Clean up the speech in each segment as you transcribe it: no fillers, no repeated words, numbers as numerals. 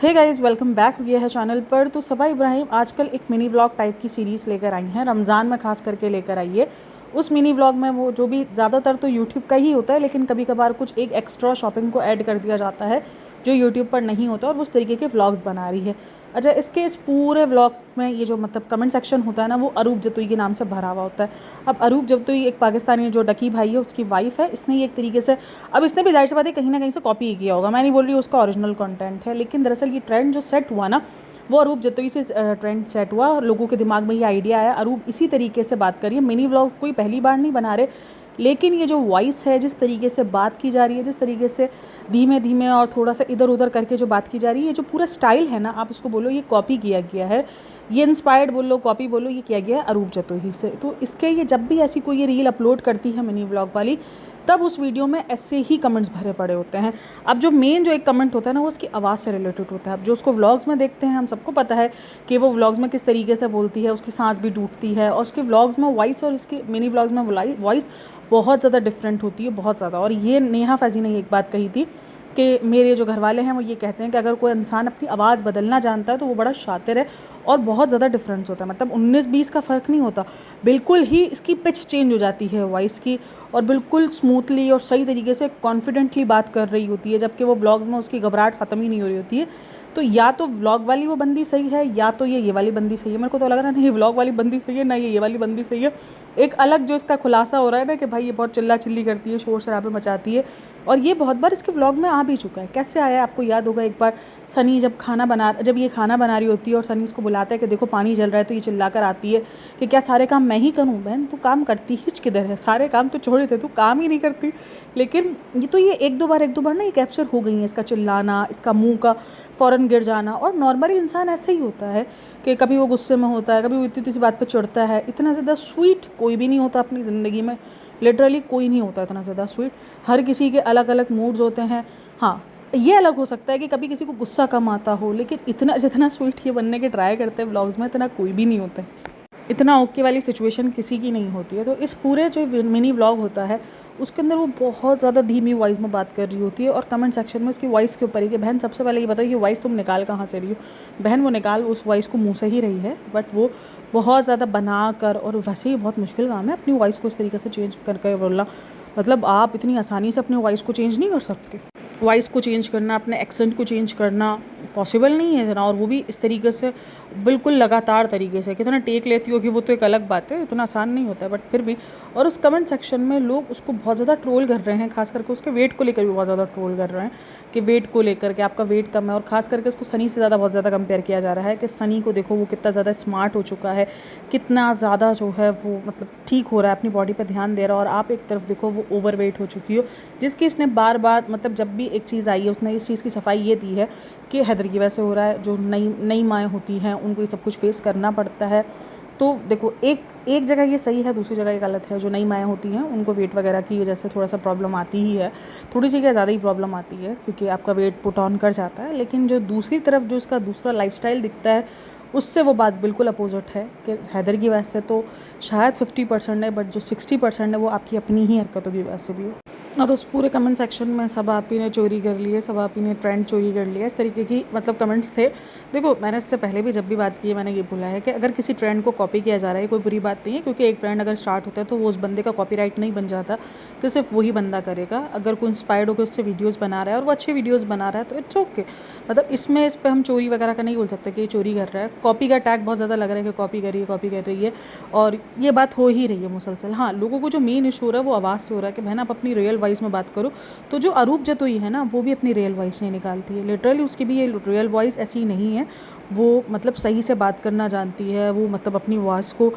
Hey guys, welcome back. ये है channel पर। तो सबा इब्राहिम आजकल एक मिनी व्लॉग टाइप की सीरीज़ लेकर आई हैं, रमज़ान में खास करके लेकर आई है। उस मिनी व्लॉग में वो जो भी ज़्यादातर तो यूट्यूब का ही होता है, लेकिन कभी कभार कुछ एक एक्स्ट्रा शॉपिंग को ऐड कर दिया जाता है जो यूट्यूब पर नहीं होता, और वो उस तरीके के व्लॉग्स बना रही है। अच्छा, इसके इस पूरे व्लॉग में ये जो मतलब कमेंट सेक्शन होता है ना, वो अरूप जतोई के नाम से भरा हुआ होता है। अब अरूप जतोई एक पाकिस्तानी जो डकी भाई है, उसकी वाइफ है। इसने ये एक तरीके से, अब इसने भी जाहिर सी बात है कहीं ना कहीं से कॉपी ही किया होगा। मैं नहीं बोल रही उसका ओरिजिनल कंटेंट है, लेकिन दरअसल ये ट्रेंड जो सेट हुआ ना, वो अरूप जतोई से ट्रेंड सेट हुआ और लोगों के दिमाग में ये आइडिया आया। अरूप इसी तरीके से बात करिए, मिनी व्लॉग्स कोई पहली बार नहीं बना रहे, लेकिन ये जो वॉइस है, जिस तरीके से बात की जा रही है, जिस तरीके से धीमे धीमे और थोड़ा सा इधर उधर करके जो बात की जा रही है, ये जो पूरा स्टाइल है ना, आप उसको बोलो ये कॉपी किया गया है, ये इंस्पायर्ड बोलो, कॉपी बोलो, ये किया गया है अरूप जतोई से। तो इसके ये जब भी ऐसी कोई ये रील अपलोड करती है मिनी व्लॉग वाली, तब उस वीडियो में ऐसे ही कमेंट्स भरे पड़े होते हैं। अब जो मेन जो एक कमेंट होता है ना, वो उसकी आवाज़ से रिलेटेड होता है। अब जो उसको व्लॉग्स में देखते हैं, हम सबको पता है कि वो व्लॉग्स में किस तरीके से बोलती है, उसकी सांस भी टूटती है, और उसके व्लॉग्स में वॉइस और इसकी मिनी व्लॉग्स में वॉइस बहुत ज़्यादा डिफरेंट होती है, बहुत ज़्यादा। और ये नेहा फ़ैज़ी ने एक बात कही थी कि मेरे जो घर वाले हैं वो ये कहते हैं कि अगर कोई इंसान अपनी आवाज़ बदलना जानता है तो वो बड़ा शातिर है, और बहुत ज़्यादा डिफरेंस होता है। मतलब 19-20 का फ़र्क नहीं होता, बिल्कुल ही इसकी पिच चेंज हो जाती है वॉइस की, और बिल्कुल स्मूथली और सही तरीके से कॉन्फिडेंटली बात कर रही होती है, जबकि वो व्लॉग्स में उसकी घबराहट ख़त्म ही नहीं हो रही होती है। तो या तो व्लॉग वाली वो बंदी सही है, या तो ये वाली बंदी सही है। मेरे को तो लग रहा है नहीं व्लॉग वाली बंदी सही है, ना ये वाली बंदी सही है। एक अलग जो इसका खुलासा हो रहा है ना कि भाई ये बहुत चिल्ला चिल्ली करती है, शोर शराबे मचाती है, और ये बहुत बार इसके व्लॉग में आ भी चुका है। कैसे आया है आपको याद होगा, एक बार सनी जब ये खाना बना रही होती है और सनी इसको बुलाता है कि देखो पानी जल रहा है, तो ये चिल्ला कर आती है कि क्या सारे काम मैं ही करूं? बहन तू काम करती ही किधर है, सारे काम तो छोड़े थे, तू काम ही नहीं करती। लेकिन ये एक दो बार ना ये कैप्चर हो गई है, इसका चिल्लाना, इसका मुंह का फ़ौरन गिर जाना। और नॉर्मली इंसान ऐसे ही होता है कि कभी वो गुस्से में होता है, कभी वो इतनी सी बात पे चिढ़ता है। इतना ज़्यादा स्वीट कोई भी नहीं होता अपनी ज़िंदगी में, लिटरली कोई नहीं होता इतना ज़्यादा स्वीट। हर किसी के अलग अलग मूड्स होते हैं। हाँ, ये अलग हो सकता है कि कभी किसी को गुस्सा कम आता हो, लेकिन इतना जितना स्वीट ये बनने के ट्राई करते हैं व्लॉग्स में, इतना कोई भी नहीं होता है। इतना ओके वाली सिचुएशन किसी की नहीं होती है। तो इस पूरे जो मिनी व्लॉग होता है, उसके अंदर वो बहुत ज़्यादा धीमी वॉइस में बात कर रही होती है, और कमेंट सेक्शन में उसकी वॉइस के ऊपर ही कि बहन सबसे पहले ये बताइए ये वॉइस तुम निकाल कहाँ से रही हो? बहन वो निकाल उस वॉइस को मुँह से ही रही है, बट वो बहुत ज़्यादा बना कर, और वैसे ही बहुत मुश्किल काम है अपनी वॉइस को इस तरीके से चेंज करके बोलना। मतलब आप इतनी आसानी से अपनी वॉइस को चेंज नहीं कर सकते। वॉइस को चेंज करना, अपने एक्सेंट को चेंज करना पॉसिबल नहीं है इतना, और वो भी इस तरीके से बिल्कुल लगातार तरीके से। कितना टेक लेती होगी वो तो एक अलग बात है, इतना आसान नहीं होता है, बट फिर भी। और उस कमेंट सेक्शन में लोग उसको बहुत ज़्यादा ट्रोल कर रहे हैं, खास करके उसके वेट को लेकर भी बहुत ज़्यादा ट्रोल कर रहे हैं कि वेट को लेकर के आपका वेट कम है। और ख़ास करके उसको सनी से ज़्यादा बहुत ज़्यादा कंपेयर किया जा रहा है कि सनी को देखो वो कितना ज़्यादा स्मार्ट हो चुका है, कितना ज़्यादा जो है वो मतलब ठीक हो रहा है, अपनी बॉडी पर ध्यान दे रहा है, और आप एक तरफ देखो वो ओवर वेट हो चुकी हो, जिसकी इसने बार बार मतलब जब भी एक चीज़ आई है उसने इस चीज़ की सफाई ये दी है कि हैदर की वजह से हो रहा है। जो नई माएँ होती हैं उनको ये सब कुछ फेस करना पड़ता है। तो देखो एक जगह ये सही है, दूसरी जगह ये गलत है। जो नई माएँ होती हैं उनको वेट वगैरह की वजह से थोड़ा सा प्रॉब्लम आती ही है, थोड़ी सी क्या ज़्यादा ही प्रॉब्लम आती है, क्योंकि आपका वेट पुट ऑन कर जाता है। लेकिन जो दूसरी तरफ जो इसका दूसरा लाइफस्टाइल दिखता है, उससे वो बात बिल्कुल अपोजिट है कि हैदर की वजह से तो शायद 50% है, बट जो 60% है वो आपकी अपनी ही हरकतों की वजह से भी हो। और उस पूरे कमेंट सेक्शन में सब आप ही ने चोरी कर ली है, सब आप ही ने ट्रेंड चोरी कर लिया, इस तरीके की मतलब कमेंट्स थे। देखो, मैंने इससे पहले भी जब भी बात की है, मैंने ये बोला है कि अगर किसी ट्रेंड को कॉपी किया जा रहा है कोई बुरी बात नहीं है, क्योंकि एक ट्रेंड अगर स्टार्ट होता है तो वो उस बंदे का कॉपीराइट नहीं बन जाता कि सिर्फ वही बंदा करेगा। अगर कोई इंस्पायर्ड होकर उससे वीडियोज़ बना रहा है और वो अच्छे वीडियोज़ बना रहा है तो इट्स ओके। मतलब इसमें इस पर हम चोरी वगैरह का नहीं बोल सकते कि ये चोरी कर रहा है। कॉपी का टैग बहुत ज़्यादा लग रहा है कि कॉपी कर रही है, और ये बात हो ही रही है मुसलसल। हाँ, लोगों को जो मेन इशू हो रहा है वो आवाज़ से हो रहा है कि बहन आप अपनी रियल वॉइस में बात करो। तो जो अरूप जतोई है ना, वो भी अपनी रियल वॉइस नहीं निकालती है, लिटरली उसकी भी ये रियल वॉइस ऐसी नहीं है। वो मतलब सही से बात करना जानती है, वो मतलब अपनी वॉइस को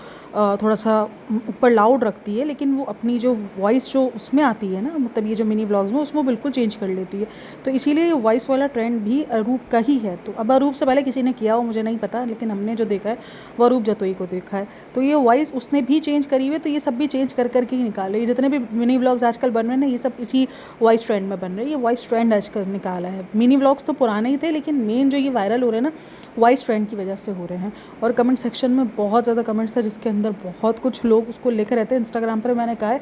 थोड़ा सा ऊपर लाउड रखती है, लेकिन वो अपनी जो वॉइस जो उसमें आती है ना, मतलब ये जो मिनी व्लॉग्स में, उसमें बिल्कुल चेंज कर लेती है। तो इसीलिए ये वॉइस वाला ट्रेंड भी अरूप का ही है। तो अब अरूप से पहले किसी ने किया हो मुझे नहीं पता, लेकिन हमने जो देखा है वो अरूप जतोई को देखा है। तो ये वॉइस उसने भी चेंज करी हुई है, तो ये सब भी चेंज कर करके ही निकाले। ये जितने भी मिनी व्लॉग्स आजकल बन रहे हैं ना, ये सब इसी वॉइस ट्रेंड में बन रहे हैं। ये वॉइस ट्रेंड आजकल निकाला है। मिनी व्लॉग्स तो पुराने ही थे, लेकिन मेन जो ये वायरल हो रहे हैं ना, वॉइस ट्रेंड की वजह से हो रहे हैं। और कमेंट सेक्शन में बहुत ज़्यादा कमेंट्स थे, जिसके अंदर बहुत कुछ लोग उसको लेकर रहते हैं। इंस्टाग्राम पर मैंने कहा है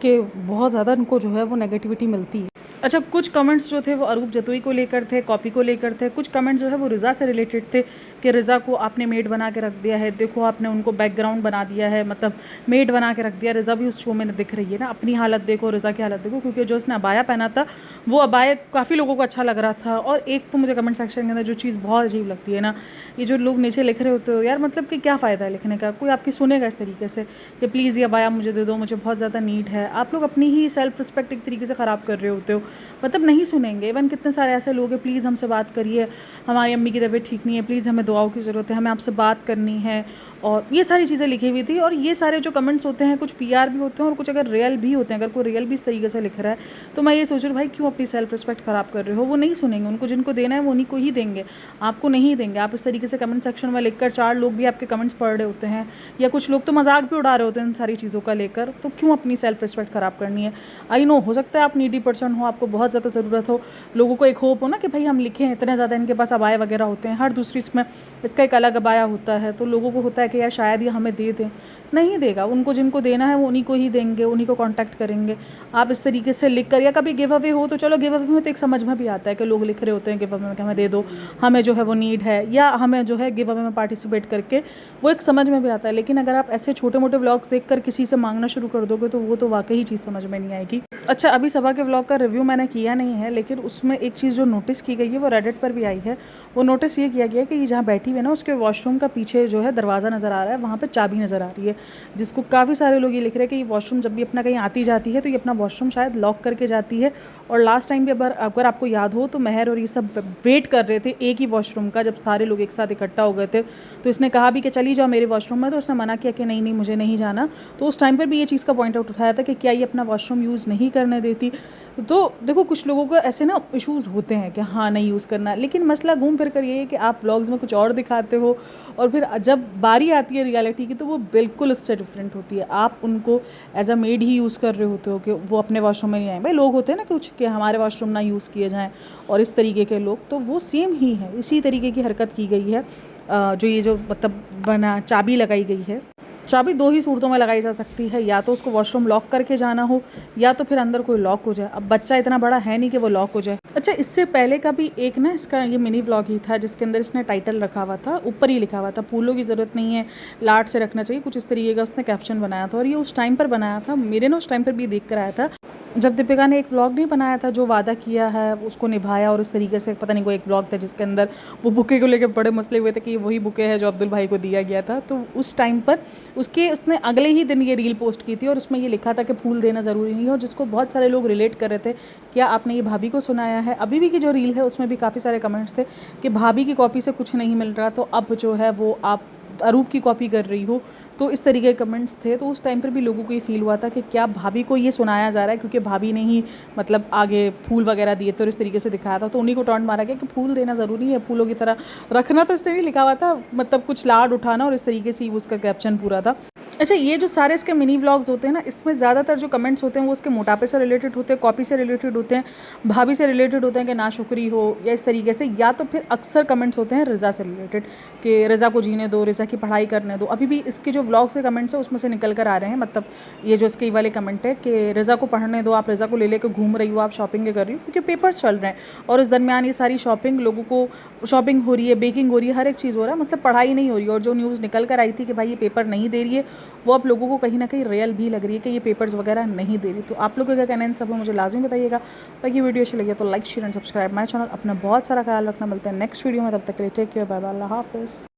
कि बहुत ज़्यादा इनको जो है वो नेगेटिविटी मिलती है। अच्छा, कुछ कमेंट्स जो थे वो अरूप जतोई को लेकर थे, कॉपी को लेकर थे। कुछ कमेंट्स जो है वो रिज़ा से रिलेटेड थे कि रिज़ा को आपने मेड बना के रख दिया है, देखो आपने उनको बैकग्राउंड बना दिया है, मतलब मेड बना के रख दिया। रिज़ा भी उस शो में दिख रही है ना, अपनी हालत देखो, रिज़ा की हालत देखो, क्योंकि जो उसने अबाया पहना था वो अबाया काफ़ी लोगों को अच्छा लग रहा था। और एक तो मुझे कमेंट सेक्शन के अंदर जो चीज़ बहुत अजीब लगती है ना, ये जो लोग नीचे लिख रहे होते हो यार, मतलब कि क्या फ़ायदा है लिखने का, कोई आपकी सुनेगा इस तरीके से कि प्लीज़ ये अबाया मुझे दे दो, मुझे बहुत ज़्यादा नीड है। आप लोग अपनी ही सेल्फ रिस्पेक्ट एक तरीके से ख़राब कर रहे होते हो, मतलब नहीं सुनेंगे। इवन कितने सारे ऐसे लोग हैं, प्लीज़ हमसे बात करिए, हमारी अम्मी की तबीयत ठीक नहीं है, प्लीज़ हमें दुआओं की ज़रूरत है, हमें आपसे बात करनी है, और ये सारी चीज़ें लिखी हुई थी। और ये सारे जो कमेंट्स होते हैं कुछ पीआर भी होते हैं और कुछ अगर रियल भी होते हैं। अगर कोई रियल भी इस तरीके से लिख रहा है तो मैं ये सोच रही हूँ भाई क्यों अपनी सेल्फ रिस्पेक्ट ख़राब कर रहे हो। वो नहीं सुनेंगे, उनको जिनको देना है वो उन्हीं को ही देंगे, आपको नहीं देंगे। आप इस तरीके से कमेंट सेक्शन में लिखकर 4 लोग भी आपके कमेंट्स पढ़ रहे होते हैं, या कुछ लोग तो मजाक भी उड़ा रहे होते हैं इन सारी चीज़ों का लेकर, तो क्यों अपनी सेल्फ रिस्पेक्ट ख़राब करनी है। आई नो, हो सकता है आप नीडी पर्सन हो, आपको बहुत ज़्यादा ज़रूरत हो, लोगों को एक होप हो ना कि भाई हम लिखें, इतने ज़्यादा इनके पास अबाया वगैरह होते हैं, हर दूसरी इसमें इसका एक अलग अबाया होता है, तो लोगों को होता है कि यार शायद ये हमें दे दें। नहीं देगा, उनको जिनको देना है वो उन्हीं को ही देंगे, उन्हीं को कांटेक्ट करेंगे। आप इस तरीके से लिख कर, या कभी गिव अवे हो तो चलो, गिव अवे में तो एक समझ में भी आता है कि लोग लिख रहे होते हैं गिव अवे में कि हमें दे दो, हमें जो है वो नीड है, या हमें जो है गिव अवे में पार्टिसिपेट करके वो एक समझ में भी आता है। लेकिन अगर आप ऐसे छोटे मोटे व्लॉग्स देख कर किसी से मांगना शुरू कर दोगे तो वो तो वाकई चीज़ समझ में नहीं आएगी। अच्छा, अभी सभा के व्लॉग का रिव्यू मैंने किया नहीं है, लेकिन उसमें एक चीज़ जो नोटिस की गई है वो रेडिट पर भी आई है। वो नोटिस ये किया गया है कि जहाँ बैठी हुई है ना, उसके वॉशरूम का पीछे जो है दरवाज़ा नज़र आ रहा है, वहाँ पर चाबी नज़र आ रही है, जिसको काफ़ी सारे लोग ये लिख रहे हैं कि ये वॉशरूम जब भी अपना कहीं आती जाती है तो ये अपना वॉशरूम शायद लॉक करके जाती है। और लास्ट टाइम भी अगर आपको याद हो तो महर और ये सब वेट कर रहे थे एक ही वॉशरूम का, जब सारे लोग एक साथ इकट्ठा हो गए थे तो इसने कहा भी कि चली जाओ मेरे वॉशरूम में, तो उसने मना किया कि नहीं नहीं मुझे नहीं जाना। तो उस टाइम पर भी ये चीज़ का पॉइंट आउट उठाया था कि क्या ये अपना वॉशरूम यूज़ नहीं करने देती। तो देखो, कुछ लोगों को ऐसे ना इश्यूज़ होते हैं कि हाँ नहीं यूज़ करना, लेकिन मसला घूम फिर कर ये है कि आप व्लॉग्स में कुछ और दिखाते हो और फिर जब बारी आती है रियलिटी की तो वो बिल्कुल उससे डिफरेंट होती है। आप उनको एज अ मेड ही यूज़ कर रहे होते हो कि वो अपने वॉशरूम में नहीं आए। भाई लोग होते हैं ना कुछ कि हमारे वॉशरूम ना यूज़ किए जाएँ, और इस तरीके के लोग, तो वो सेम ही है, इसी तरीके की हरकत की गई है। जो ये जो मतलब बना चाबी लगाई गई है, चाबी 2 ही सूरतों में लगाई जा सकती है, या तो उसको वॉशरूम लॉक करके जाना हो, या तो फिर अंदर कोई लॉक हो जाए। अब बच्चा इतना बड़ा है नहीं कि वो लॉक हो जाए। अच्छा, इससे पहले का भी एक ना इसका ये मिनी व्लॉग ही था जिसके अंदर इसने टाइटल रखा हुआ था, ऊपर ही लिखा हुआ था फूलों की ज़रूरत नहीं है, लाड से रखना चाहिए, कुछ इस तरीके का उसने कैप्शन बनाया था। और ये उस टाइम पर बनाया था, मेरे ना उस टाइम पर भी देख कर आया था जब दीपिका ने एक व्लॉग नहीं बनाया था, जो वादा किया है उसको निभाया, और इस तरीके से पता नहीं कोई एक व्लॉग था जिसके अंदर वो बुके को लेकर बड़े मसले हुए थे कि ये वही बुके है जो अब्दुल भाई को दिया गया था। तो उस टाइम पर उसने अगले ही दिन ये रील पोस्ट की थी और उसमें ये लिखा था कि फूल देना ज़रूरी नहीं है, और जिसको बहुत सारे लोग रिलेट कर रहे थे, क्या आपने ये भाभी को सुनाया है। अभी भी की जो रील है उसमें भी काफ़ी सारे कमेंट्स थे कि भाभी की कॉपी से कुछ नहीं मिल रहा, तो अब जो है वो आप अरूप की कॉपी कर रही हो, तो इस तरीके के कमेंट्स थे। तो उस टाइम पर भी लोगों को ये फील हुआ था कि क्या भाभी को ये सुनाया जा रहा है, क्योंकि भाभी ने ही मतलब आगे फूल वगैरह दिए थे और इस तरीके से दिखाया था, तो उन्हीं को टॉन्ट मारा गया कि फूल देना ज़रूरी है, फूलों की तरह रखना। तो इसने नहीं लिखा हुआ था, मतलब कुछ लाड उठाना, और इस तरीके से ही उसका कैप्शन पूरा था। अच्छा, ये जो सारे इसके मिनी व्लॉग्स होते हैं ना, इसमें ज़्यादातर जो कमेंट्स होते हैं वो उसके मोटापे से रिलेटेड होते हैं, कॉपी से रिलेटेड होते हैं, भाभी से रिलेटेड होते हैं कि नाशुक्री हो, या इस तरीके से, या तो फिर अक्सर कमेंट्स होते हैं रिज़ा से रिलेटेड कि रिज़ा को जीने दो, रिज़ा की पढ़ाई करने दो। अभी भी इसके जो व्लॉग्स के कमेंट्स हैं उसमें से निकल कर आ रहे हैं, मतलब ये जो इसके वाले कमेंट है कि रिज़ा को पढ़ने दो, आप रिज़ा को ले लेकर घूम रही हो, आप शॉपिंग कर रही हो, क्योंकि पेपर्स चल रहे हैं और इस दरमियान ये सारी शॉपिंग, लोगों को शॉपिंग हो रही है, बेकिंग हो रही है, हर एक चीज़ हो रहा है, मतलब पढ़ाई नहीं हो रही है। और जो न्यूज़ निकल कर आई थी कि भाई ये पेपर नहीं दे रही है, वो अब लोगों को कहीं ना कहीं रियल भी लग रही है कि ये पेपर्स वगैरह नहीं दे रही। तो आप लोगों का कहना है इन सब में मुझे लाजमी बताइएगा। बाकी वीडियो अच्छी लगी तो like share and subscribe my channel. अपना बहुत सारा ख्याल रखना, मिलते हैं नेक्स्ट वीडियो में, तब तक के लिए टेक केयर, बाय बाय, अल्लाह हाफिज़।